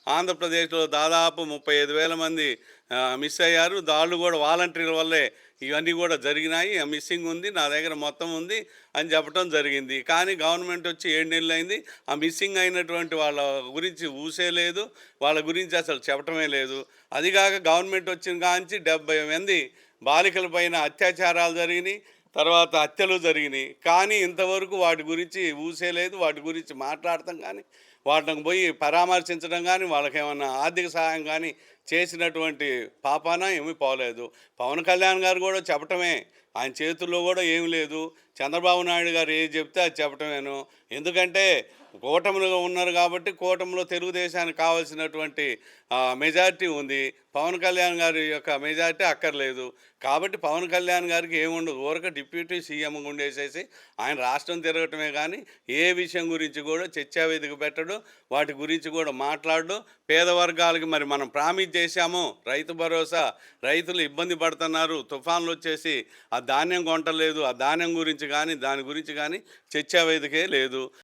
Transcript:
ఆంధ్రప్రదేశ్‌లో దాదాపు 35,000 మంది మిస్ అయ్యారు. దాళ్ళు గూడా వాలంటీర్ల వల్లే ఇవన్నీ గూడా జరిగినాయి. మిస్సింగ్ ఉంది. నా దగ్గర మొత్తం ఉంది అని చెప్పటం జరిగింది. కానీ గవర్నమెంట్ వచ్చి 7 నెలలయింది. ఆ మిస్సింగ్ అయినటువంటి వాళ్ళ గురించి ఊసే లేదు. వాళ్ళ గురించి అసలు చెప్పటమే లేదు. అదిగాక గవర్నమెంట్ వచ్చిన కాంచి 70 మంది బాలికల పైన అత్యాచారాలు జరిగినియి. తర్వాత హత్యలు జరిగినాయి. కానీ ఇంతవరకు వాటి గురించి ఊసే లేదు. వాటి గురించి మాట్లాడటం గానీ, వాటిని పోయి పరామర్శించడం గానీ, వాళ్ళకేమన్నా ఆర్థిక సహాయం గానీ చేసినటువంటి పాపాన ఏమీ పోలేదు. పవన్ కళ్యాణ్ గారు గూడా చెప్పటమే. ఆయన చేతుల్లో గూడా ఏమి లేదు. చంద్రబాబు నాయుడు గారు ఏది చెప్తే అది చెప్పటమేను. ఎందుకంటే కూటమిలో ఉన్నారు కాబట్టి కూటమిలో తెలుగుదేశానికి కావాల్సినటువంటి మెజారిటీ ఉంది. పవన్ కళ్యాణ్ గారి యొక్క మెజారిటీ అక్కర్లేదు. కాబట్టి పవన్ కళ్యాణ్ గారికి ఏముండదు. ఊరక డిప్యూటీ సీఎంగా ఉండేసేసి ఆయన రాష్ట్రం తిరగటమే కానీ ఏ విషయం గురించి కూడా చర్చా వేదిక పెట్టడు. వాటి గురించి కూడా మాట్లాడడు. పేద వర్గాలకి మరి మనం ప్రామిస్ చేశాము రైతు భరోసా, రైతులు ఇబ్బంది పడుతున్నారు, తుఫాన్లు వచ్చేసి ఆ ధాన్యం కొంటలేదు, ఆ ధాన్యం గురించి కానీ దాని గురించి కానీ చర్చా వేదికే లేదు.